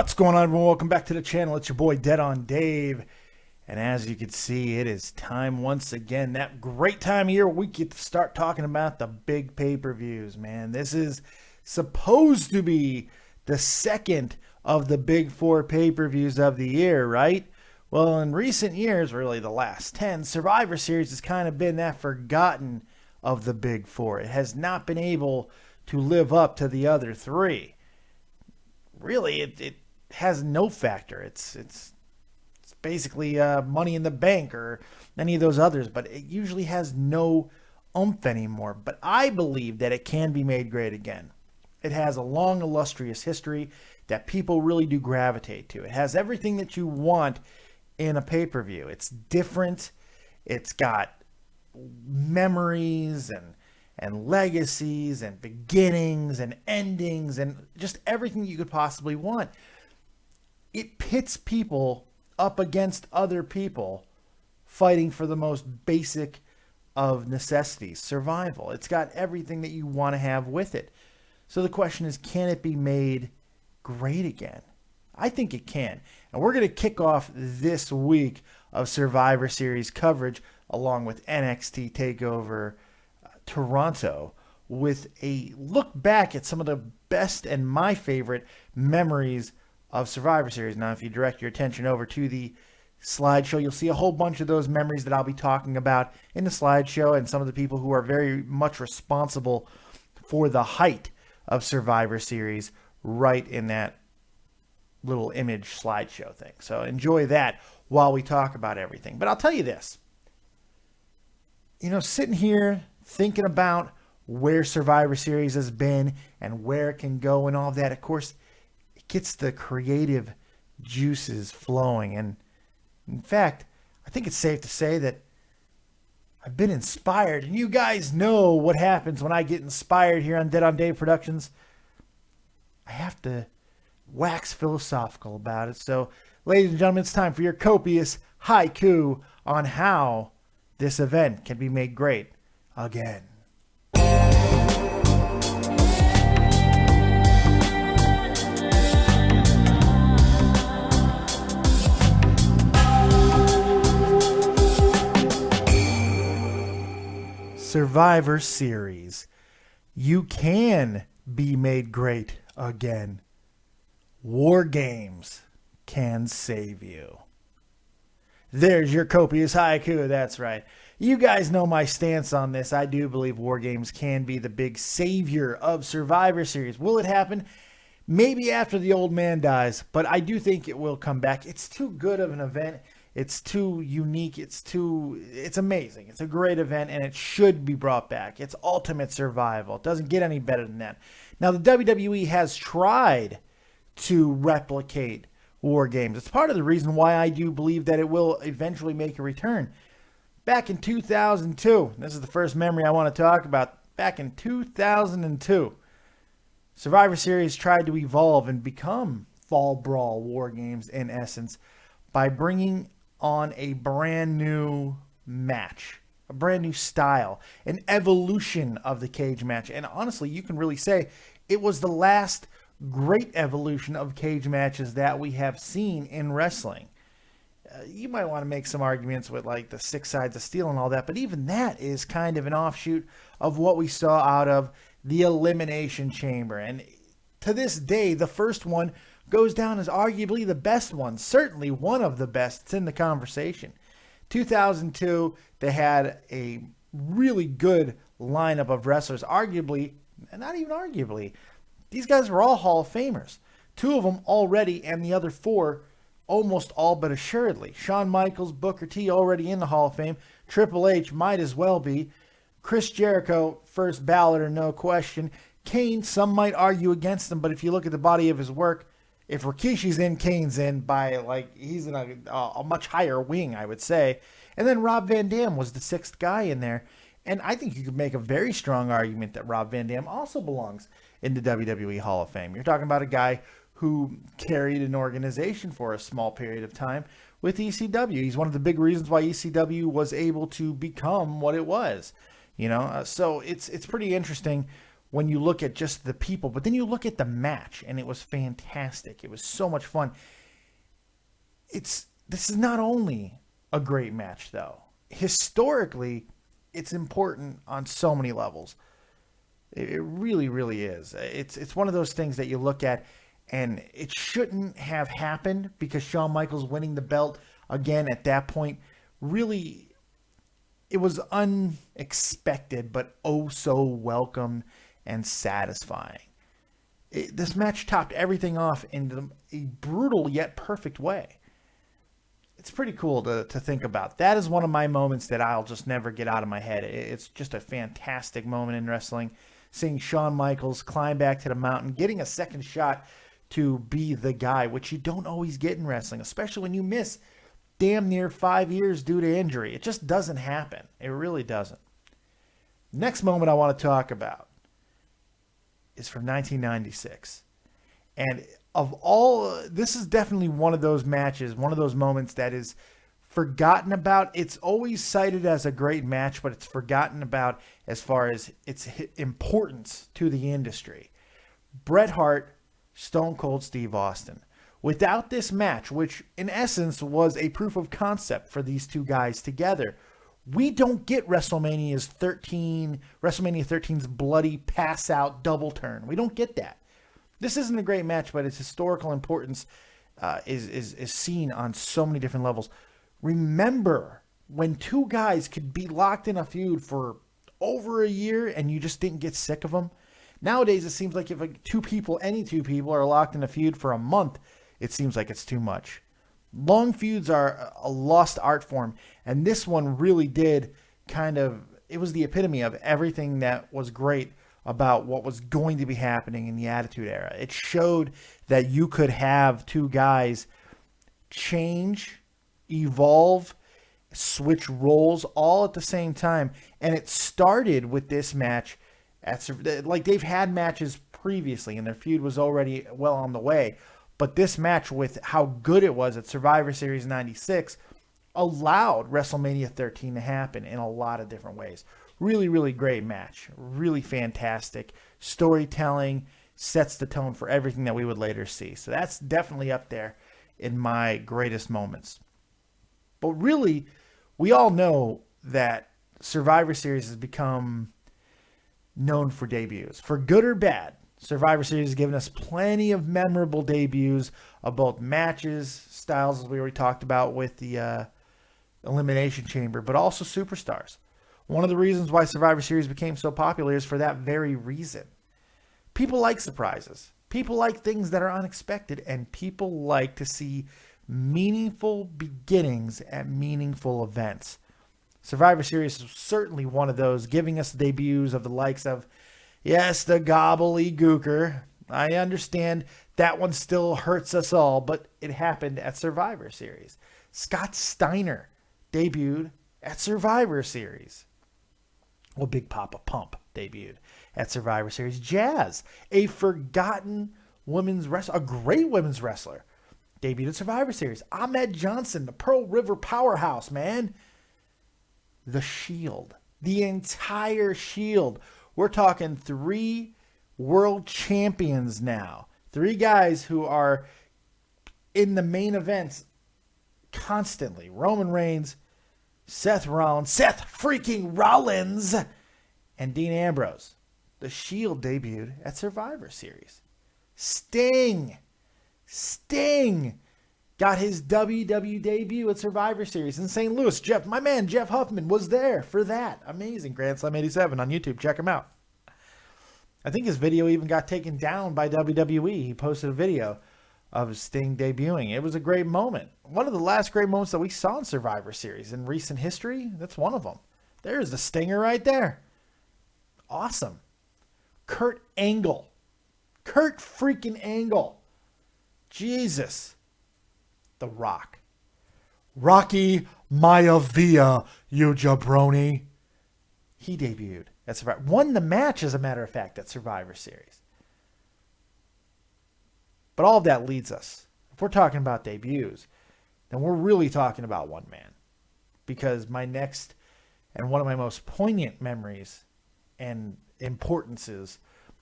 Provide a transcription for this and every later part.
What's going on, everyone? Welcome back to the channel. It's your boy Dead on Dave. And as you can see, it is time once again, that great time of year where we get to start talking about the big pay-per-views, man. This is supposed to be the second of the big four pay-per-views of the year, right? Well, in recent years, really the last 10, Survivor Series has kind of been that forgotten of the big four. It has not been able to live up to the other three. Really, it has no factor. It's basically Money in the Bank or any of those others, but it usually has no oomph anymore. But I believe that it can be made great again. It has a long, illustrious history that people really do gravitate to. It has everything that you want in a pay-per-view. It's different. It's got memories and legacies and beginnings and endings and just everything you could possibly want. It pits people up against other people fighting for the most basic of necessities, survival. It's got everything that you want to have with it. So the question is, can it be made great again? I think it can. And we're going to kick off this week of Survivor Series coverage along with NXT TakeOver Toronto with a look back at some of the best and my favorite memories of Survivor Series. Now, if you direct your attention over to the slideshow, you'll see a whole bunch of those memories that I'll be talking about in the slideshow and some of the people who are very much responsible for the height of Survivor Series right in that little image slideshow thing. So enjoy that while we talk about everything. But I'll tell you this. You know, sitting here thinking about where Survivor Series has been and where it can go and all that, of course, it gets the creative juices flowing. And in fact, I think it's safe to say that I've been inspired. And you guys know what happens when I get inspired here on Dead on Dave Productions. I have to wax philosophical about it. So, ladies and gentlemen, it's time for your copious haiku on how this event can be made great again. Survivor Series. You can be made great again. War games can save you. There's your copious haiku. That's right. You guys know my stance on this. I do believe war games can be the big savior of Survivor Series. Will it happen? Maybe after the old man dies, but I do think it will come back. It's too good of an event. It's too unique. It's amazing. It's a great event, and it should be brought back. It's ultimate survival. It doesn't get any better than that. Now, the WWE has tried to replicate war games. It's part of the reason why I do believe that it will eventually make a return. Back in 2002, this is the first memory I want to talk about. Back in 2002, Survivor Series tried to evolve and become Fall Brawl war games in essence by bringing on a brand new match, a brand new style, an evolution of the cage match. And honestly, you can really say it was the last great evolution of cage matches that we have seen in wrestling. You might want to make some arguments with like the 6 sides of steel and all that, but even that is kind of an offshoot of what we saw out of the Elimination Chamber. And to this day, the first one goes down as arguably the best one, certainly one of the best. It's in the conversation. 2002, they had a really good lineup of wrestlers, arguably, and not even arguably, these guys were all Hall of Famers. 2 of them already, and the other 4 almost all but assuredly. Shawn Michaels, Booker T already in the Hall of Fame. Triple H might as well be. Chris Jericho, first balloter, no question. Kane, some might argue against him, but if you look at the body of his work, if Rikishi's in, Kane's in by, like, he's in a much higher wing, I would say. And then Rob Van Dam was the 6th guy in there. And I think you could make a very strong argument that Rob Van Dam also belongs in the WWE Hall of Fame. You're talking about a guy who carried an organization for a small period of time with ECW. He's one of the big reasons why ECW was able to become what it was. You know, so it's pretty interesting when you look at just the people, but then you look at the match, and it was fantastic. It was so much fun. This is not only a great match, though. Historically, it's important on so many levels. It really, really is. It's one of those things that you look at, and it shouldn't have happened because Shawn Michaels winning the belt again at that point, really, it was unexpected, but oh so welcome and satisfying. This match topped everything off in a brutal yet perfect way. It's pretty cool to think about. That is one of my moments that I'll just never get out of my head. It's just a fantastic moment in wrestling. Seeing Shawn Michaels climb back to the mountain, getting a second shot to be the guy, which you don't always get in wrestling, especially when you miss damn near 5 years due to injury. It just doesn't happen. It really doesn't. Next moment I want to talk about is from 1996. And of all, this is definitely one of those matches, one of those moments that is forgotten about. It's always cited as a great match, but it's forgotten about as far as its importance to the industry. Bret Hart, Stone Cold Steve Austin. Without this match, which in essence was a proof of concept for these two guys together, we don't get WrestleMania 13's bloody pass out double turn. We don't get that. This isn't a great match, but its historical importance is seen on so many different levels. Remember when two guys could be locked in a feud for over a year and you just didn't get sick of them? Nowadays, it seems like if any two people are locked in a feud for a month, it seems like it's too much. Long feuds are a lost art form, and this one really did it was the epitome of everything that was great about what was going to be happening in the Attitude Era. It showed that you could have two guys change, evolve, switch roles all at the same time, and it started with this match. Like they've had matches previously, and their feud was already well on the way. But this match, with how good it was at Survivor Series 96, allowed WrestleMania 13 to happen in a lot of different ways. Really, really great match. Really fantastic. Storytelling sets the tone for everything that we would later see. So that's definitely up there in my greatest moments. But really, we all know that Survivor Series has become known for debuts. For good or bad, Survivor Series has given us plenty of memorable debuts of both matches, styles, as we already talked about with the Elimination Chamber, but also superstars. One of the reasons why Survivor Series became so popular is for that very reason. People like surprises. People like things that are unexpected, and people like to see meaningful beginnings at meaningful events. Survivor Series is certainly one of those, giving us debuts of the likes of, yes, the gobbledygooker. I understand that one still hurts us all, but it happened at Survivor Series. Scott Steiner debuted at Survivor Series. Well, Big Papa Pump debuted at Survivor Series. Jazz, a forgotten women's wrestler, a great women's wrestler, debuted at Survivor Series. Ahmed Johnson, the Pearl River powerhouse, man. The Shield, the entire Shield. We're talking 3 world champions now. 3 guys who are in the main events constantly. Roman Reigns, Seth freaking Rollins, and Dean Ambrose. The Shield debuted at Survivor Series. Sting got his WWE debut at Survivor Series in St. Louis. My man Jeff Huffman was there for that. Amazing. Grand Slam 87 on YouTube. Check him out. I think his video even got taken down by WWE. He posted a video of Sting debuting. It was a great moment. One of the last great moments that we saw in Survivor Series in recent history. That's one of them. There's the Stinger right there. Awesome. Kurt freaking Angle. Jesus. The Rock. Rocky Maivia, you jabroni. He debuted at Survivor. Won the match, as a matter of fact, at Survivor Series. But all of that leads us, if we're talking about debuts, then we're really talking about one man. Because my next and one of my most poignant memories and importances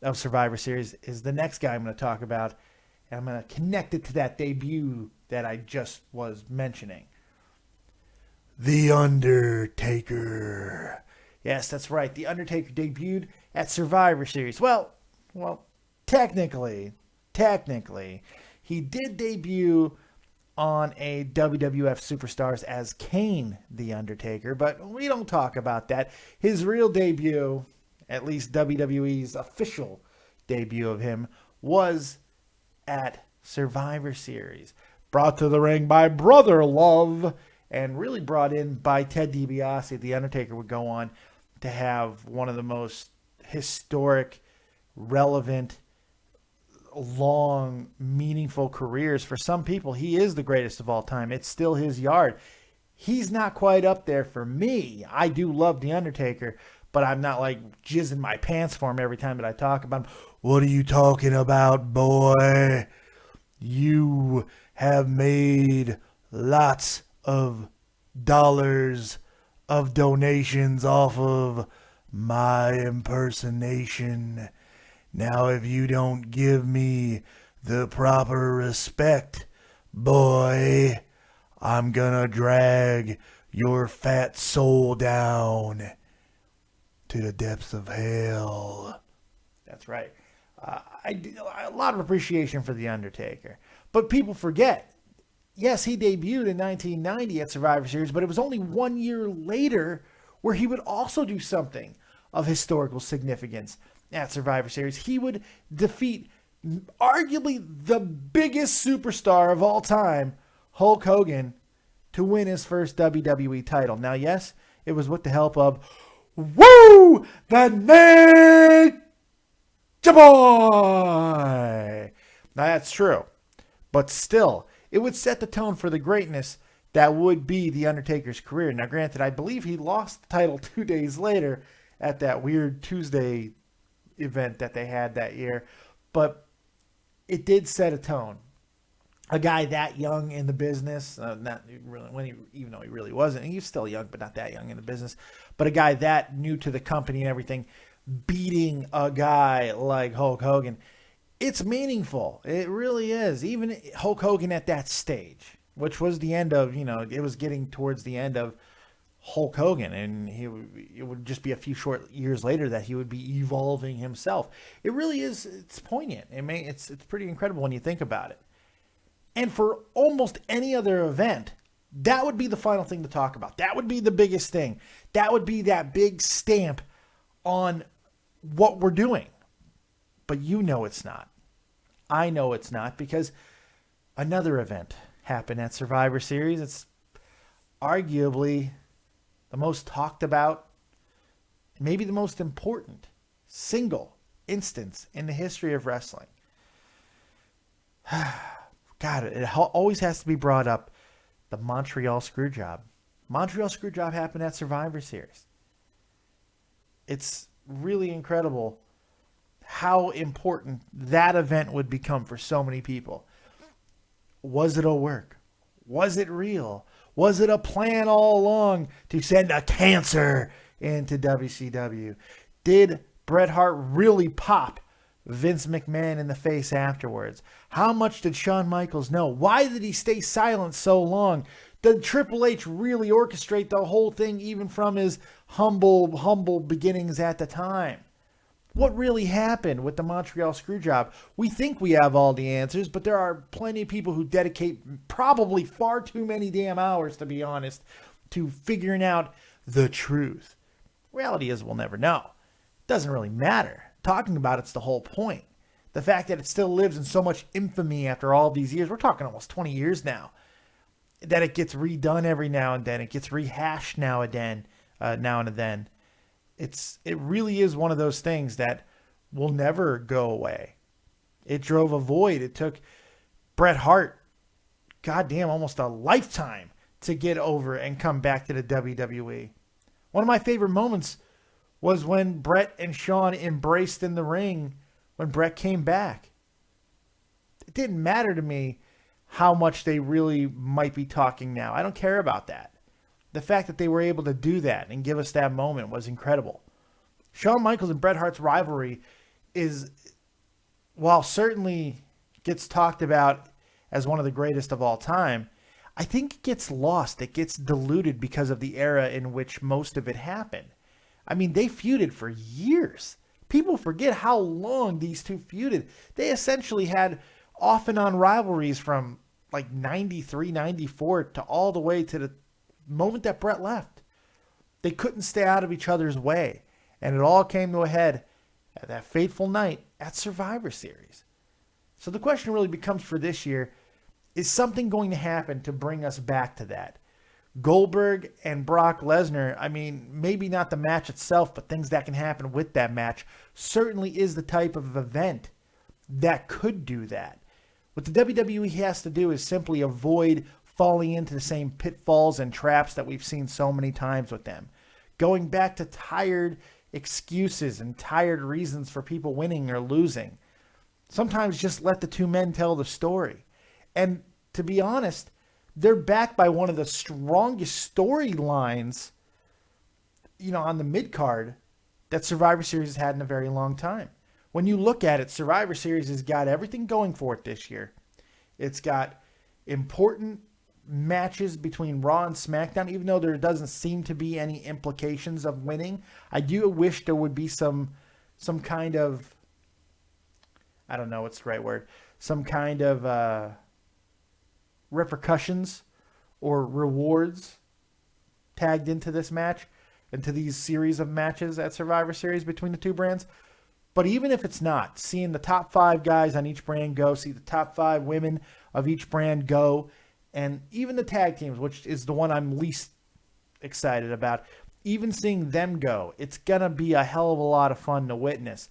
of Survivor Series is the next guy I'm going to talk about. And I'm going to connect it to that debut that I just was mentioning. The Undertaker. Yes, that's right. The Undertaker debuted at Survivor Series. Well, technically, he did debut on a WWF Superstars as Kane the Undertaker, but we don't talk about that. His real debut, at least WWE's official debut of him, was at Survivor Series. Brought to the ring by Brother Love and really brought in by Ted DiBiase. The Undertaker would go on to have one of the most historic, relevant, long, meaningful careers. For some people, he is the greatest of all time. It's still his yard. He's not quite up there for me. I do love The Undertaker, but I'm not like jizzing my pants for him every time that I talk about him. What are you talking about, boy? You have made lots of dollars of donations off of my impersonation. Now, if you don't give me the proper respect, boy, I'm gonna drag your fat soul down to the depths of hell. That's right. A lot of appreciation for The Undertaker. But people forget, yes, he debuted in 1990 at Survivor Series, but it was only 1 year later where he would also do something of historical significance at Survivor Series. He would defeat arguably the biggest superstar of all time, Hulk Hogan, to win his first WWE title. Now, yes, it was with the help of the Nature Boy. Now, that's true. But still, it would set the tone for the greatness that would be The Undertaker's career. Now, granted, I believe he lost the title 2 days later at that weird Tuesday event that they had that year. But it did set a tone. A guy that young in the business, not really, even though he really wasn't, he was still young, but not that young in the business. But a guy that new to the company and everything, beating a guy like Hulk Hogan, it's meaningful. It really is. Even Hulk Hogan at that stage, which was the end of, it was getting towards the end of Hulk Hogan, and it would just be a few short years later that he would be evolving himself. It really is. It's poignant. It's pretty incredible when you think about it. And for almost any other event, that would be the final thing to talk about. That would be the biggest thing. That would be that big stamp on what we're doing. But it's not. I know it's not, because another event happened at Survivor Series. It's arguably the most talked about, maybe the most important single instance in the history of wrestling. God, it always has to be brought up. The Montreal Screwjob. Montreal Screwjob happened at Survivor Series. It's really incredible how important that event would become for so many people. Was it a work? Was it real? Was it a plan all along to send a cancer into WCW? Did Bret Hart really pop Vince McMahon in the face afterwards? How much did Shawn Michaels know? Why did he stay silent so long? Did Triple H really orchestrate the whole thing, even from his humble beginnings at the time? What really happened with the Montreal Screwjob? We think we have all the answers, but there are plenty of people who dedicate probably far too many damn hours, to be honest, to figuring out the truth. Reality is we'll never know. It doesn't really matter. Talking about it's the whole point. The fact that it still lives in so much infamy after all these years, we're talking almost 20 years now, that it gets redone every now and then, it gets rehashed now and then. It really is one of those things that will never go away. It drove a void. It took Bret Hart, goddamn, almost a lifetime to get over and come back to the WWE. One of my favorite moments was when Bret and Shawn embraced in the ring when Bret came back. It didn't matter to me how much they really might be talking now. I don't care about that. The fact that they were able to do that and give us that moment was incredible. Shawn Michaels and Bret Hart's rivalry is, while certainly gets talked about as one of the greatest of all time, I think it gets lost. It gets diluted because of the era in which most of it happened. I mean, they feuded for years. People forget how long these two feuded. They essentially had off and on rivalries from like 93, 94 to all the way to the moment that Brett left. They couldn't stay out of each other's way. And it all came to a head at that fateful night at Survivor Series. So the question really becomes for this year, is something going to happen to bring us back to that? Goldberg and Brock Lesnar, I mean, maybe not the match itself, but things that can happen with that match certainly is the type of event that could do that. What the WWE has to do is simply avoid falling into the same pitfalls and traps that we've seen so many times with them. Going back to tired excuses and tired reasons for people winning or losing. Sometimes just let the two men tell the story. And to be honest, they're backed by one of the strongest storylines, on the mid-card that Survivor Series has had in a very long time. When you look at it, Survivor Series has got everything going for it this year. It's got important matches between Raw and SmackDown, even though there doesn't seem to be any implications of winning. I do wish there would be some kind of, I don't know what's the right word, some kind of repercussions or rewards tagged into this match, into these series of matches at Survivor Series between the two brands. But even if it's not, seeing the top 5 guys on each brand go, see the top 5 women of each brand go, and even the tag teams, which is the one I'm least excited about, even seeing them go, it's going to be a hell of a lot of fun to witness.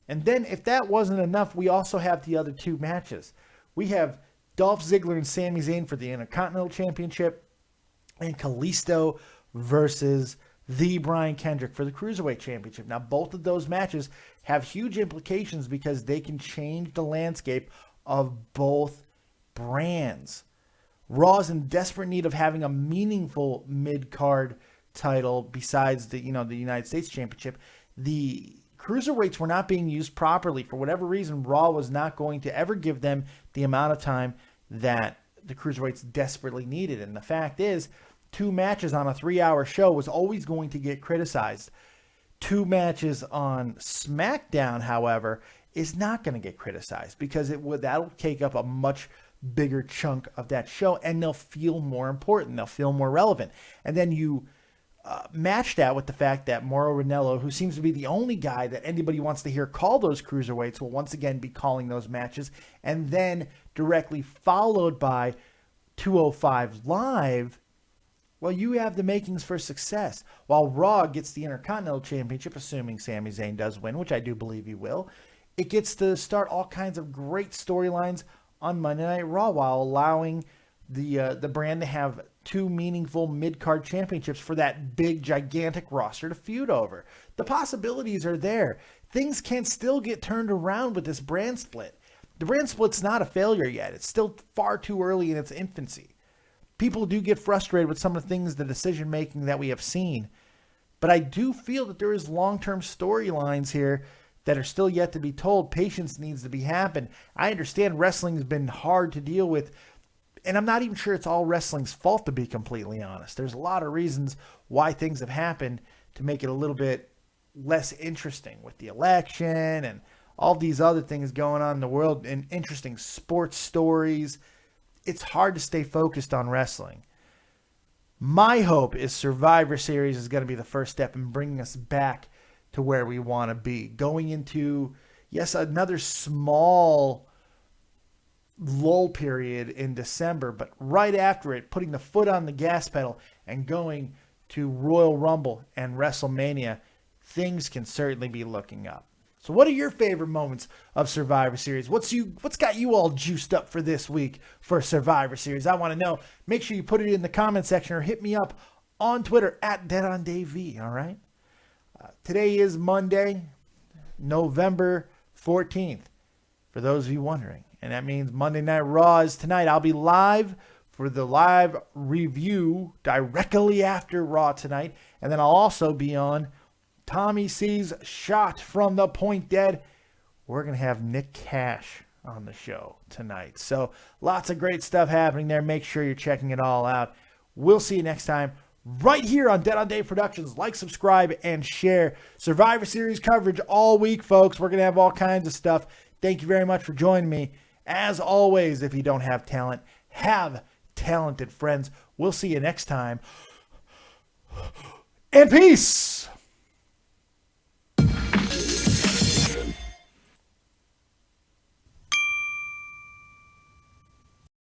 And then if that wasn't enough, we also have the other 2 matches. We have Dolph Ziggler and Sami Zayn for the Intercontinental Championship, and Kalisto versus the Brian Kendrick for the Cruiserweight Championship. Now, both of those matches have huge implications because they can change the landscape of both brands. Raw is in desperate need of having a meaningful mid-card title besides the United States Championship. The Cruiserweights were not being used properly. For whatever reason, Raw was not going to ever give them the amount of time that the Cruiserweights desperately needed. And the fact is, 2 matches on a 3-hour show was always going to get criticized. 2 matches on SmackDown, however, is not going to get criticized because that'll take up a much bigger chunk of that show, and they'll feel more important. They'll feel more relevant. And then you match that with the fact that Mauro Ranallo, who seems to be the only guy that anybody wants to hear call those cruiserweights, will once again be calling those matches, and then directly followed by 205 Live. Well, you have the makings for success. While Raw gets the Intercontinental Championship, assuming Sami Zayn does win, which I do believe he will, it gets to start all kinds of great storylines on Monday Night Raw while allowing the brand to have 2 meaningful mid-card championships for that big, gigantic roster to feud over. The possibilities are there. Things can still get turned around with this brand split. The brand split's not a failure yet. It's still far too early in its infancy. People do get frustrated with some of the things, the decision-making that we have seen. But I do feel that there is long-term storylines here that are still yet to be told. Patience needs to be happened. I understand wrestling has been hard to deal with, and I'm not even sure it's all wrestling's fault, to be completely honest. There's a lot of reasons why things have happened to make it a little bit less interesting with the election and all these other things going on in the world and interesting sports stories. It's hard to stay focused on wrestling. My hope is Survivor Series is going to be the first step in bringing us back to where we want to be. Going into, yes, another small lull period in December, but right after it, putting the foot on the gas pedal and going to Royal Rumble and WrestleMania, things can certainly be looking up. So what are your favorite moments of Survivor Series? What's got you all juiced up for this week for Survivor Series? I want to know. Make sure you put it in the comment section or hit me up on Twitter at DeadOnDaveV, all right? Today is Monday, November 14th, for those of you wondering. And that means Monday Night Raw is tonight. I'll be live for the live review directly after Raw tonight. And then I'll also be on Tommy C's Shot from the Point Dead we're going to have Nick Cash on the show tonight. So lots of great stuff happening there. Make sure you're checking it all out. We'll see you next time right here on Dead on Dave Productions. Like, subscribe, and share. Survivor Series coverage all week, folks. We're going to have all kinds of stuff. Thank you very much for joining me. As always, if you don't have talent, have talented friends. We'll see you next time. And peace.